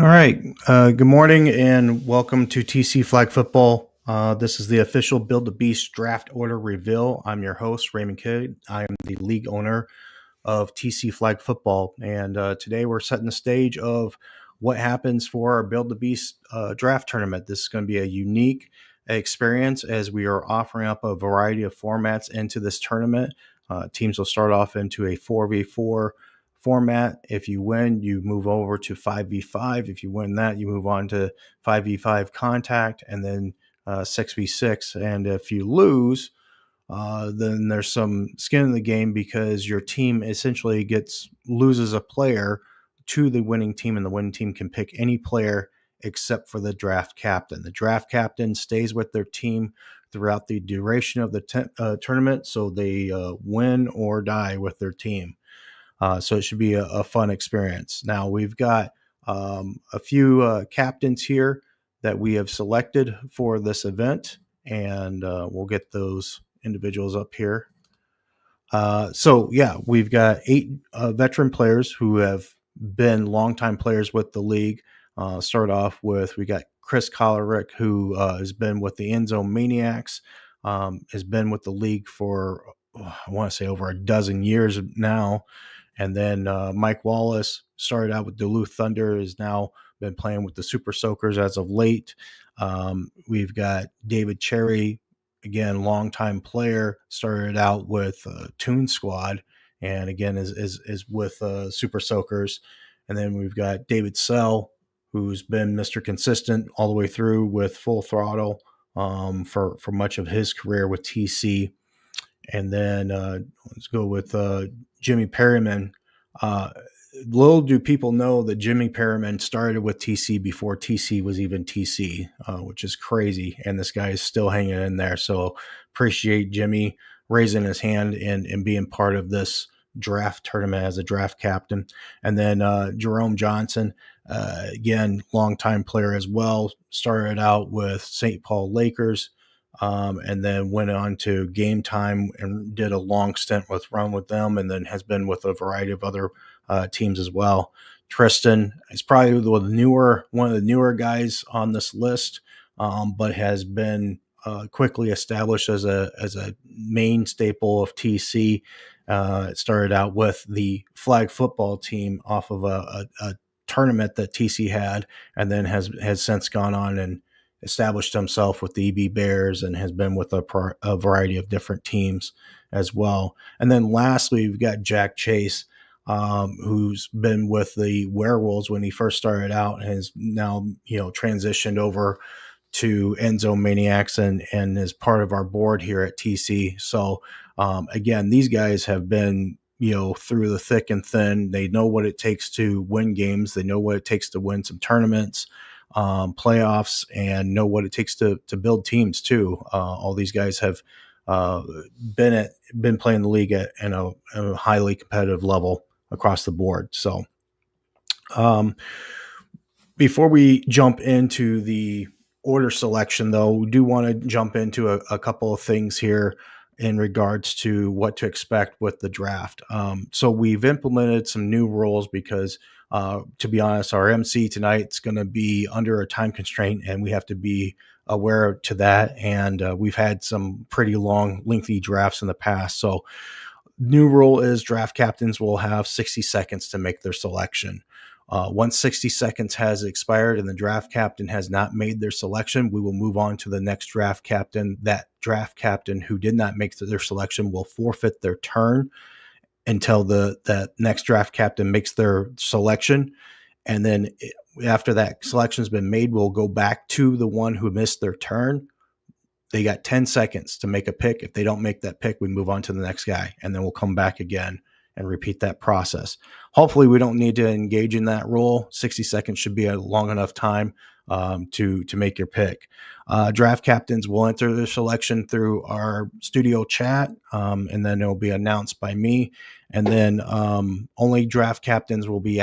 All right. Good morning and welcome to TC Flag Football. This is the official Build the Beast draft order reveal. I'm your host, Raymond Kidd. I am the league owner of TC Flag Football. And today we're setting the stage of what happens for our Build the Beast draft tournament. This is going to be a unique experience as we are offering up a variety of formats into this tournament. Teams will start off into a 4v4 format. If you win, you move over to 5v5. If you win that, you move on to 5v5 contact and then 6v6. And if you lose, then there's some skin in the game because your team essentially loses a player to the winning team, and the winning team can pick any player except for the draft captain. The draft captain stays with their team throughout the duration of the tournament, so they win or die with their team. So it should be a fun experience. Now we've got a few captains here that we have selected for this event, and we'll get those individuals up here. We've got 8 veteran players who have been longtime players with the league. Start off with we got Chris Kollerick, who has been with the End Zone Maniacs, has been with the league for I want to say over a dozen years now. And then Mike Wallace started out with Duluth Thunder, has now been playing with the Super Soakers as of late. We've got David Cherry, again, longtime player, started out with Toon Squad, and again is with Super Soakers. And then we've got David Sell, who's been Mr. Consistent all the way through with Full Throttle for much of his career with TC. And then let's go with Jimmy Perryman. Little do people know that Jimmy Perryman started with TC before TC was even TC, which is crazy. And this guy is still hanging in there. So appreciate Jimmy raising his hand and being part of this draft tournament as a draft captain. And then Jerome Johnson, again, longtime player as well, started out with St. Paul Lakers. And then went on to Game Time and did a long stint run with them, and then has been with a variety of other teams as well. Tristan is probably one of the newer guys on this list, but has been quickly established as a main staple of TC. It started out with the flag football team off of a tournament that TC had, and then has since gone on and established himself with the EB Bears and has been with a variety of different teams as well. And then lastly, we've got Jack Chase, who's been with the Werewolves when he first started out and has now, transitioned over to End Zone Maniacs and is part of our board here at TC. So again, these guys have been through the thick and thin. They know what it takes to win games. They know what it takes to win some tournaments, playoffs, and know what it takes to build teams too. All these guys have been playing the league at a highly competitive level across the board. So before we jump into the order selection, though, we do want to jump into a couple of things here in regards to what to expect with the draft. So we've implemented some new rules because to be honest, our MC tonight's going to be under a time constraint, and we have to be aware to that. And we've had some pretty long, lengthy drafts in the past. So new rule is draft captains will have 60 seconds to make their selection. Once 60 seconds has expired and the draft captain has not made their selection, we will move on to the next draft captain. That draft captain who did not make their selection will forfeit their turn until that next draft captain makes their selection. And then after that selection has been made, we'll go back to the one who missed their turn. They got 10 seconds to make a pick. If they don't make that pick, we move on to the next guy, and then we'll come back again and repeat that process. Hopefully we don't need to engage in that rule. 60 seconds should be a long enough time to make your pick. Draft captains will enter their selection through our studio chat, and then it will be announced by me. And then only draft captains will be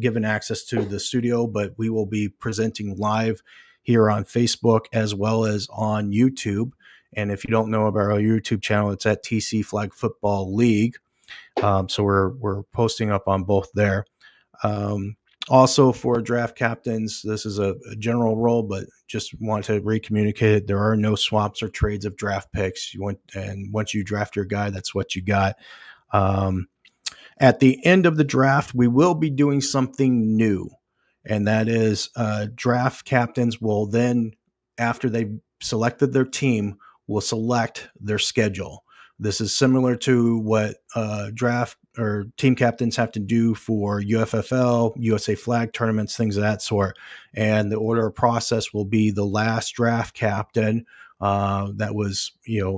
given access to the studio, but we will be presenting live here on Facebook as well as on YouTube. And if you don't know about our YouTube channel, it's at TC Flag Football League. So we're posting up on both there. Also, for draft captains, this is a general rule, but just want to recommunicate it. There are no swaps or trades of draft picks. And once you draft your guy, that's what you got. Um, at the end of the draft, we will be doing something new, and that is draft captains will then, after they've selected their team, will select their schedule. This is similar to what draft or team captains have to do for UFFL, USA flag tournaments, things of that sort. And the order of process will be the last draft captain that was,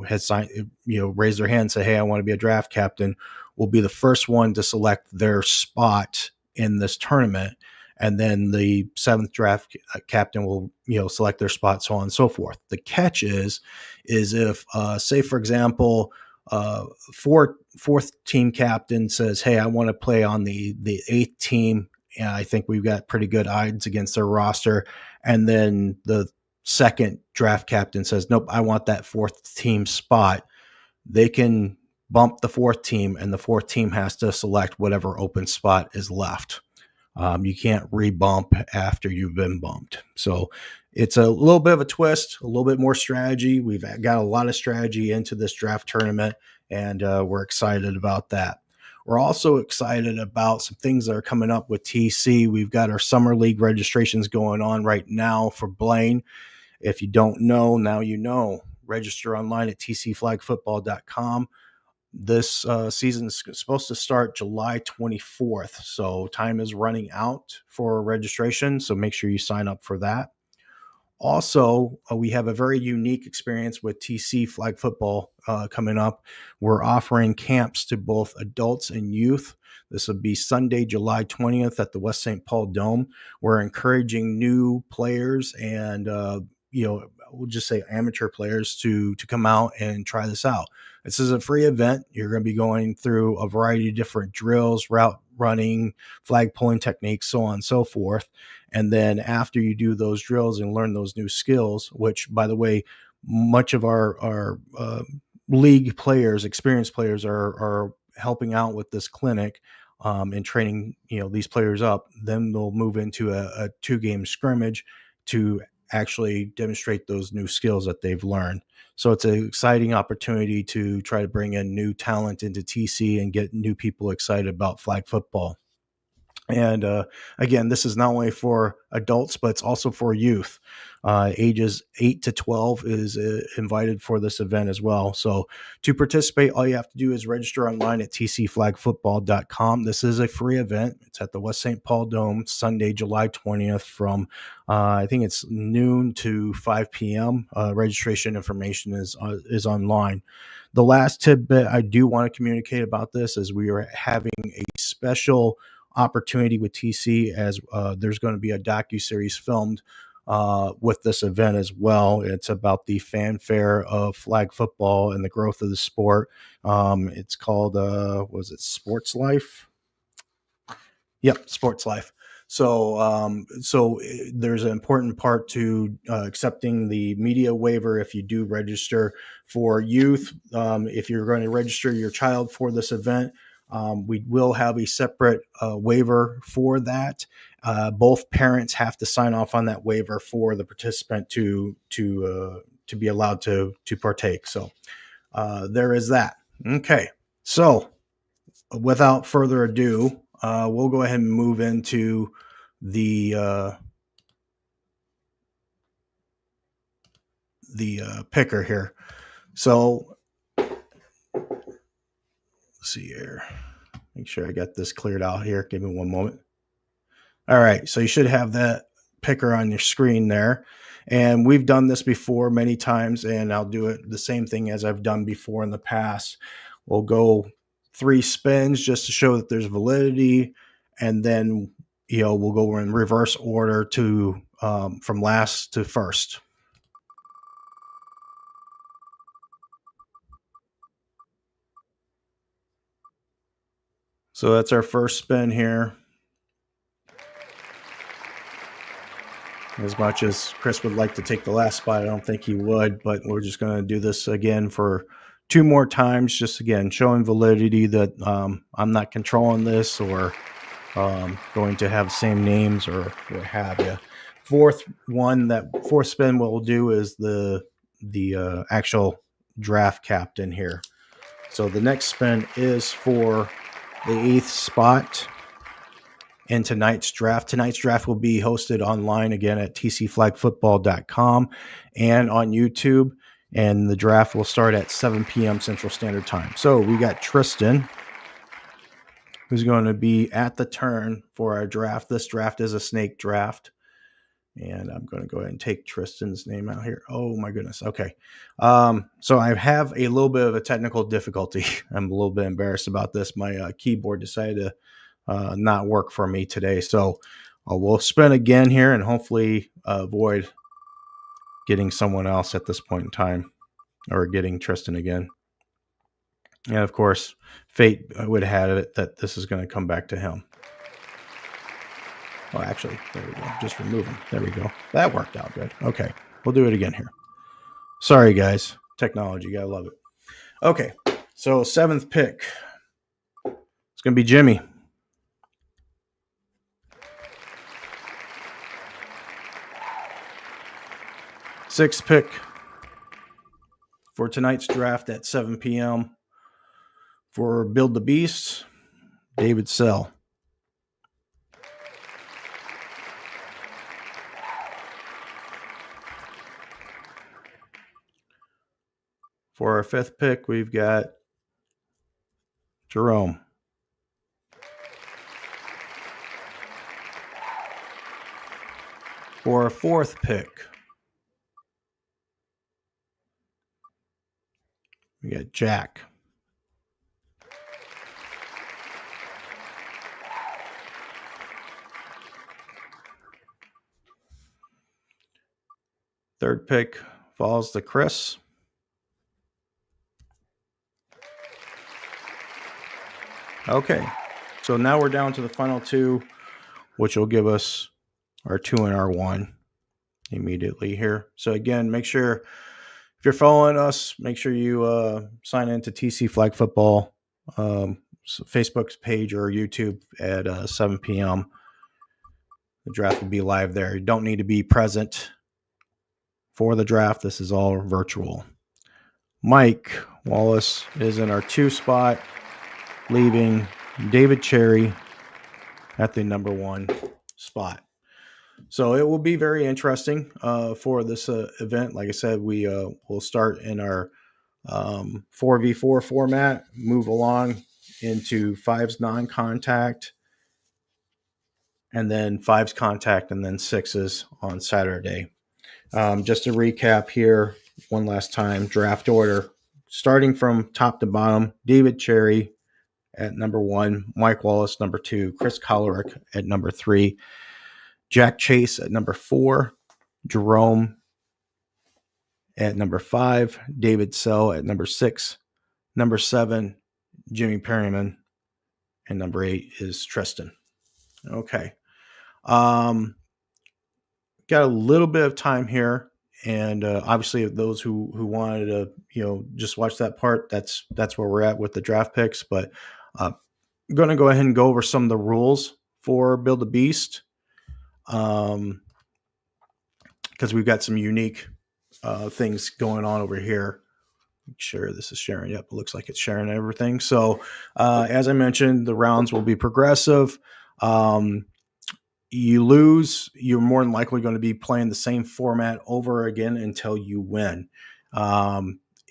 has signed, raised their hand and say, "Hey, I want to be a draft captain," will be the first one to select their spot in this tournament. And then the seventh draft captain will, select their spot, so on and so forth. The catch is if, say, for example, fourth team captain says, "Hey, I want to play on the eighth team. And I think we've got pretty good odds against their roster." And then the second draft captain says, "Nope, I want that fourth team spot." They can bump the fourth team, and the fourth team has to select whatever open spot is left. You can't rebump after you've been bumped. So it's a little bit of a twist, a little bit more strategy. We've got a lot of strategy into this draft tournament, and we're excited about that. We're also excited about some things that are coming up with TC. We've got our summer league registrations going on right now for Blaine. If you don't know, now you know. Register online at tcflagfootball.com. This season is supposed to start July 24th, so time is running out for registration, so make sure you sign up for that. Also, we have a very unique experience with TC Flag Football coming up. We're offering camps to both adults and youth. This will be Sunday, July 20th at the West St. Paul Dome. We're encouraging new players and, we'll just say amateur players to come out and try this out. This is a free event. You're going to be going through a variety of different drills, route running, flag pulling techniques, so on and so forth. And then after you do those drills and learn those new skills, which, by the way, much of our league players, experienced players, are helping out with this clinic and training these players up. Then they'll move into a 2-game scrimmage to actually demonstrate those new skills that they've learned. So it's an exciting opportunity to try to bring in new talent into TC and get new people excited about flag football. And again, this is not only for adults, but it's also for youth. Ages 8 to 12 is invited for this event as well. So to participate, all you have to do is register online at tcflagfootball.com. This is a free event. It's at the West St. Paul Dome, Sunday, July 20th from, I think it's noon to 5 p.m. Registration information is online. The last tidbit I do want to communicate about this is we are having a special opportunity with TC as there's going to be a docuseries filmed with this event as well. It's about the fanfare of flag football and the growth of the sport. It's called, was it Sports Life? Yep, Sports Life. So there's an important part to accepting the media waiver if you do register. For youth. If you're going to register your child for this event, we will have a separate waiver for that. Both parents have to sign off on that waiver for the participant to be allowed to partake. So there is that. Okay, so without further ado, we'll go ahead and move into the picker here. So let's see here. Make sure I got this cleared out here. Give me one moment. All right, so you should have that picker on your screen there. And we've done this before many times, and I'll do it the same thing as I've done before in the past. We'll go 3 spins just to show that there's validity, and then we'll go in reverse order to from last to first. So that's our first spin here. As much as Chris would like to take the last spot, I don't think he would, but we're just going to do this again for 2 more times, just again showing validity that I'm not controlling this or going to have same names or what have you. Fourth spin, what we'll do is the actual draft captain here. So the next spin is for the eighth spot in tonight's draft. Tonight's draft will be hosted online again at tcflagfootball.com and on YouTube. And the draft will start at 7 p.m. Central Standard Time. So we got Tristan, who's going to be at the turn for our draft. This draft is a snake draft. And I'm going to go ahead and take Tristan's name out here. Oh, my goodness. Okay. So I have a little bit of a technical difficulty. I'm a little bit embarrassed about this. My keyboard decided to not work for me today. So we'll spin again here and hopefully avoid getting someone else at this point in time, or getting Tristan again. And of course, fate would have it that this is going to come back to him. Oh, actually, there we go. Just remove him. There we go. That worked out good. Okay, we'll do it again here. Sorry, guys. Technology, gotta love it. Okay, so 7th pick. It's going to be Jimmy. Sixth pick for tonight's draft at 7 p.m. for Build the Beast, David Sell. For our 5th pick, we've got Jerome. For our 4th pick, we got Jack. Third pick falls to Chris. Okay, so now we're down to the final 2, which will give us our 2 and our 1 immediately here. So again, make sure if you're following us, make sure you sign into TC Flag Football Facebook page or YouTube at 7 p.m. The draft will be live there. You don't need to be present for the draft. This is all virtual. Mike Wallace is in our 2 spot, leaving David Cherry at the number 1 spot. So it will be very interesting for this event. Like I said, we will start in our 4v4 format, move along into 5s non-contact, and then 5s contact, and then 6s on Saturday. Just to recap here one last time, draft order, starting from top to bottom: David Cherry at number 1, Mike Wallace number 2, Chris Kollerick at number 3, Jack Chase at number 4, Jerome at number 5, David Sell at number 6, number 7, Jimmy Perryman, and number 8 is Tristan. Okay. Got a little bit of time here, and obviously those who wanted to just watch that part, that's where we're at with the draft picks. But I'm going to go ahead and go over some of the rules for Build a Beast, because we've got some unique things going on over here. Make sure this is sharing. Yep, it looks like it's sharing everything. So as I mentioned, the rounds will be progressive. You lose, you're more than likely going to be playing the same format over again until you win.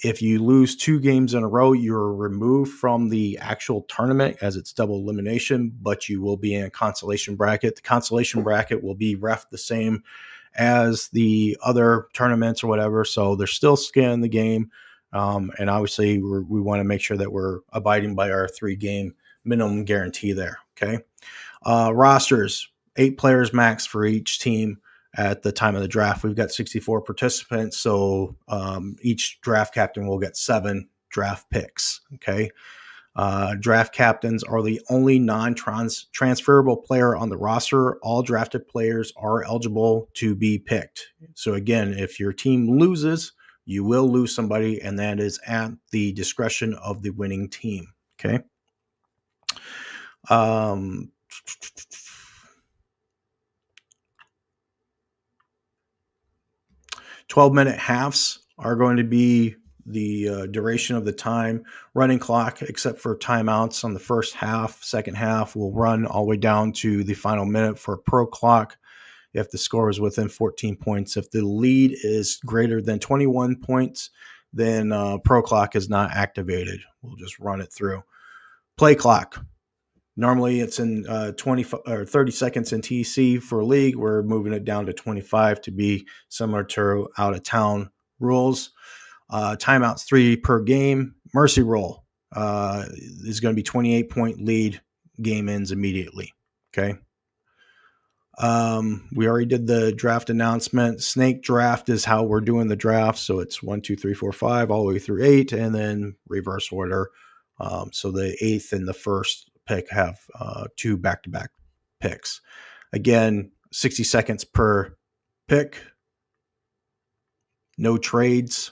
If you lose 2 games in a row, you're removed from the actual tournament, as it's double elimination, but you will be in a consolation bracket. The consolation bracket will be ref the same as the other tournaments or whatever. So there's still skin in the game. And obviously we want to make sure that we're abiding by our 3-game minimum guarantee there. Okay. Rosters, 8 players max for each team at the time of the draft. We've got 64 participants, so each draft captain will get 7 draft picks. Okay. Draft captains are the only non-transferable player on the roster. All drafted players are eligible to be picked. So again, if your team loses, you will lose somebody, and that is at the discretion of the winning team. Okay. 12-minute halves are going to be the duration of the time. Running clock, except for timeouts on the first half. Second half will run all the way down to the final minute for pro clock. If the score is within 14 points, if the lead is greater than 21 points, then pro clock is not activated. We'll just run it through. Play clock. Normally it's in 20 or 30 seconds in TC for league. We're moving it down to 25 to be similar to out of town rules. Timeouts 3 per game. Mercy roll is going to be 28-point lead. Game ends immediately. Okay. We already did the draft announcement. Snake draft is how we're doing the draft. So it's 1, 2, 3, 4, 5, all the way through 8, and then reverse order. So the 8th and the first pick have 2 back-to-back picks. Again, 60 seconds per pick. No trades.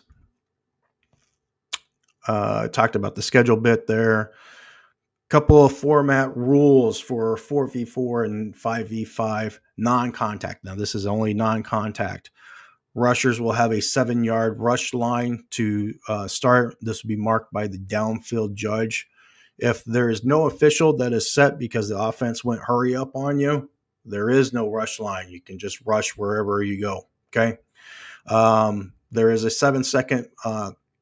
Talked about the schedule bit there. Couple of format rules for 4v4 and 5v5 non-contact. Now, this is only non-contact. Rushers will have a 7-yard rush line to start. This will be marked by the downfield judge. If there is no official that is set because the offense went hurry up on you, there is no rush line. You can just rush wherever you go. Okay. There is a 7-second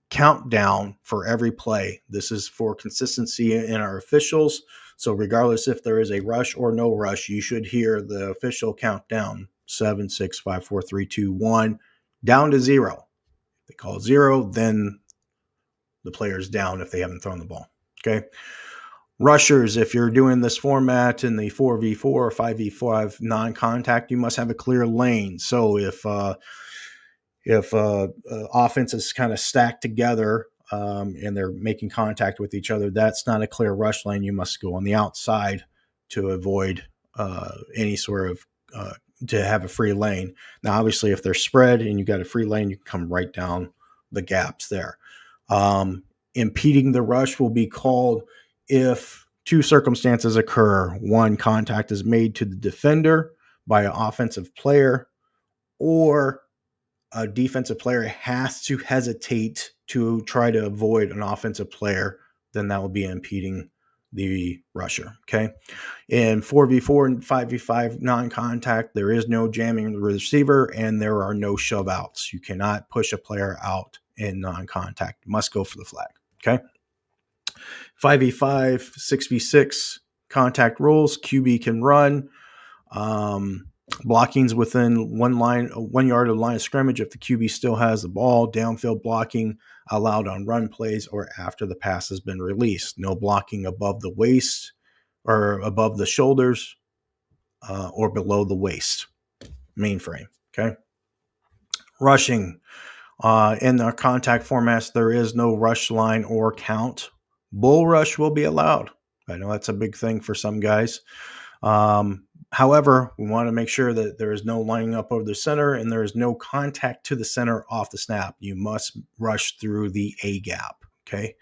countdown for every play. This is for consistency in our officials. So regardless if there is a rush or no rush, you should hear the official countdown. 7, 6, 5, 4, 3, 2, 1, down to 0. If they call 0, then the player's down if they haven't thrown the ball. Okay. Rushers, if you're doing this format in the 4v4 or 5v5 non-contact, you must have a clear lane. So if offense is kind of stacked together and they're making contact with each other, that's not a clear rush lane. You must go on the outside to avoid any sort of to have a free lane. Now, obviously, if they're spread and you got a free lane, you can come right down the gaps there. Impeding the rush will be called if 2 circumstances occur. 1, contact is made to the defender by an offensive player, or a defensive player has to hesitate to try to avoid an offensive player, then that will be impeding the rusher. Okay. In 4v4 and 5v5 non-contact, there is no jamming the receiver and there are no shove outs. You cannot push a player out in non-contact. You must go for the flag. Okay. 5v5, 6v6 contact rules. QB can run. Blocking's within 1 yard of the line of scrimmage if the QB still has the ball. Downfield blocking allowed on run plays or after the pass has been released. No blocking above the waist or above the shoulders or below the waist. Mainframe. Okay. Rushing. In our contact formats, there is no rush line or count. Bull rush will be allowed. I know that's a big thing for some guys. However, we want to make sure that there is no lining up over the center and there is no contact to the center off the snap. You must rush through the A gap. Okay.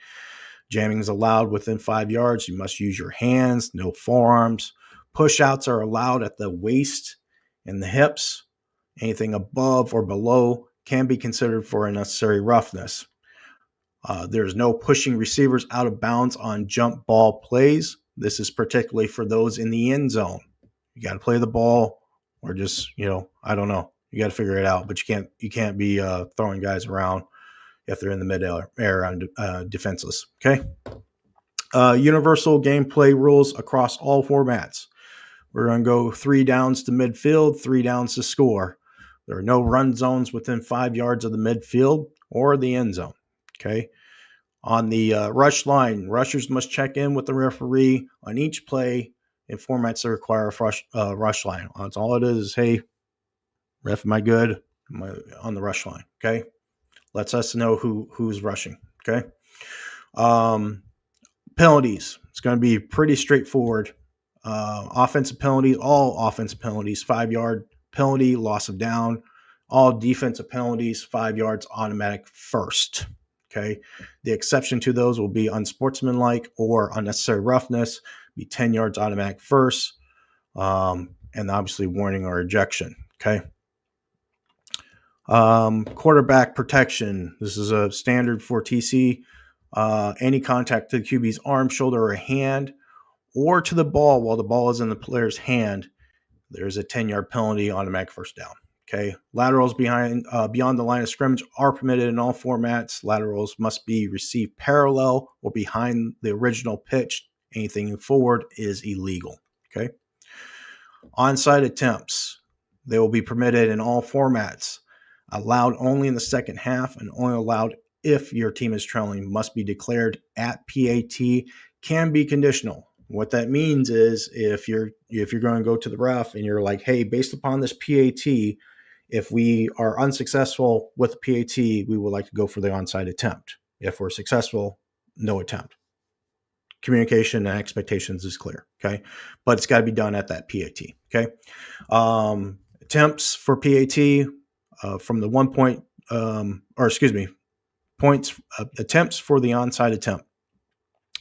Jamming is allowed within 5 yards. You must use your hands, no forearms. Push outs are allowed at the waist and the hips. Anything above or below can be considered for unnecessary roughness. There's no pushing receivers out of bounds on jump ball plays. This is particularly for those in the end zone. You got to play the ball or just, I don't know. You got to figure it out, but you can't be throwing guys around if they're in the mid-air on defenseless. Okay. Universal gameplay rules across all formats. We're going to go 3 downs to midfield, 3 downs to score. There are no run zones within 5 yards of the midfield or the end zone. Okay. On the rush line, rushers must check in with the referee on each play in formats that require a rush line. That's all it is. Hey, ref, am I good? Am I on the rush line? Okay. Lets us know who's rushing. Okay. Penalties. It's going to be pretty straightforward. Offensive penalties, all offensive penalties, 5-yard penalty, loss of down. All defensive penalties, 5 yards, automatic first. Okay. The exception to those will be unsportsmanlike or unnecessary roughness, be 10 yards automatic first. and obviously warning or ejection. Okay. Quarterback protection. This is a standard for TC. Any contact to the QB's arm, shoulder, or hand, or to the ball while the ball is in the player's hand, there's a 10-yard penalty, automatic first down. Okay. Laterals beyond the line of scrimmage are permitted in all formats. Laterals must be received parallel or behind the original pitch. Anything forward is illegal. Okay. Onside attempts. They will be permitted in all formats. Allowed only in the second half and only allowed if your team is trailing. Must be declared at PAT. Can be conditional. What that means is if you're going to go to the ref and you're like, hey, based upon this PAT, if we are unsuccessful with PAT, we would like to go for the onside attempt. If we're successful, no attempt. Communication and expectations is clear. Okay. But it's got to be done at that PAT. Okay. Attempts for PAT from the 1 point, points, attempts for the onside attempt.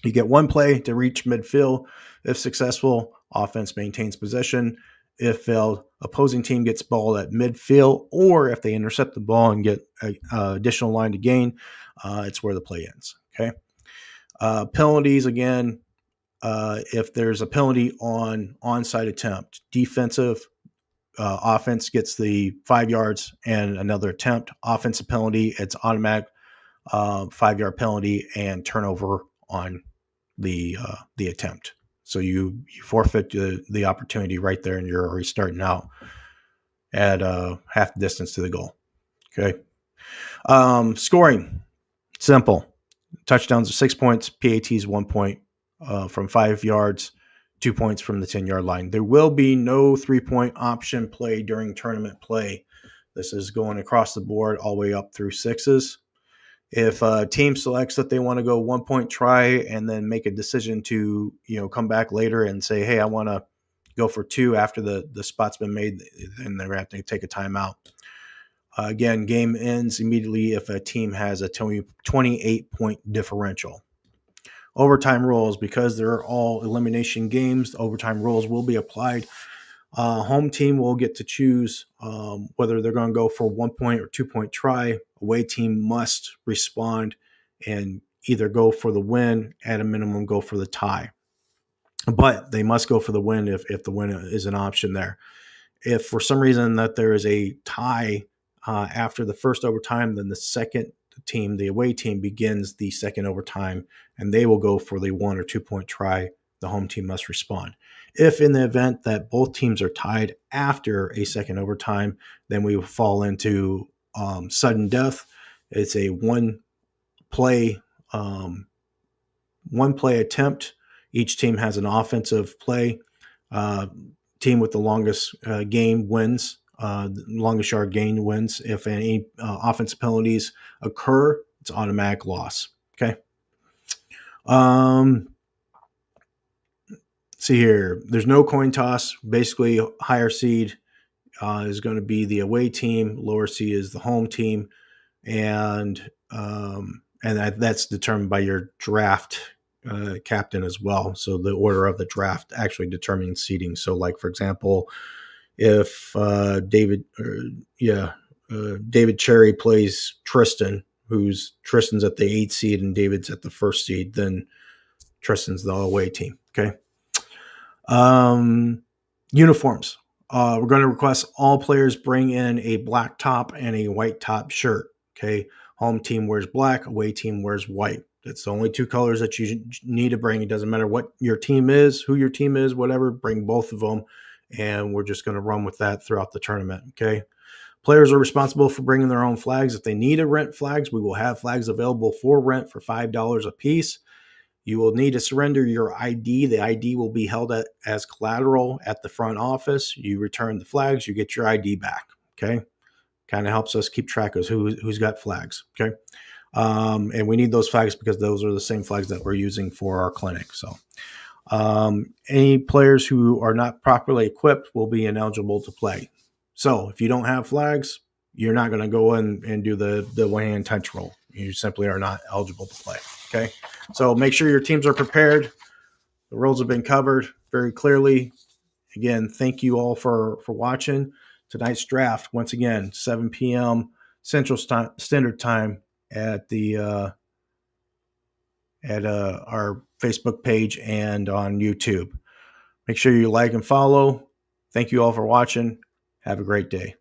You get one play to reach midfield. If successful, offense maintains possession. If failed, opposing team gets ball at midfield, or if they intercept the ball and get additional line to gain, it's where the play ends. Okay. Penalties, again, if there's a penalty on onside attempt, defensive offense gets the 5 yards and another attempt. Offensive penalty, it's automatic 5-yard penalty and turnover on the attempt. So you forfeit the opportunity right there, and you're already starting out at half the distance to the goal. Okay. Scoring, simple. Touchdowns are 6 points. PATs 1 point from 5 yards, 2 points from the 10-yard line. There will be no 3-point option play during tournament play. This is going across the board all the way up through sixes. If a team selects that they want to go 1 point try and then make a decision to, come back later and say, hey, I want to go for 2 after the spot's been made, then they're going to have to take a timeout. Again, game ends immediately if a team has a 28-point differential. Overtime rules, because they're all elimination games, overtime rules will be applied. Home team will get to choose whether they're going to go for 1 point or 2 point try. Away team must respond and either go for the win, at a minimum go for the tie. But they must go for the win if the win is an option there. If for some reason that there is a tie after the first overtime, then the second team, the away team, begins the second overtime, and they will go for the 1 or 2 point try. The home team must respond. If in the event that both teams are tied after a second overtime, then we will fall into sudden death. It's a one play attempt. Each team has an offensive play. Team with the longest gain wins. Longest yard gain wins. If any offensive penalties occur, it's automatic loss. Okay. See here, there's no coin toss. Basically, higher seed is going to be the away team. Lower seed is the home team, and that's determined by your draft captain as well. So the order of the draft actually determines seeding. So, like for example, if David Cherry plays Tristan, Tristan's at the 8th seed and David's at the 1st seed, then Tristan's the away team. Okay. Uniforms. We're going to request all players bring in a black top and a white top shirt. Okay. Home team wears black, away team wears white. That's the only 2 colors that you need to bring. It doesn't matter what your team is, who your team is, whatever, bring both of them. And we're just going to run with that throughout the tournament. Okay. Players are responsible for bringing their own flags. If they need to rent flags, we will have flags available for rent for $5 a piece. You will need to surrender your ID. The ID will be held as collateral at the front office. You return the flags, you get your ID back. Okay. Kind of helps us keep track of who's got flags. Okay. And we need those flags because those are the same flags that we're using for our clinic. So any players who are not properly equipped will be ineligible to play. So if you don't have flags, you're not going to go in and do the one-hand touch roll. You simply are not eligible to play. Okay. So make sure your teams are prepared. The rules have been covered very clearly. again, thank you all for watching tonight's draft. Once again, 7 p.m. Central Standard Time at the our Facebook page and on YouTube. Make sure you like and follow. Thank you all for watching. Have a great day.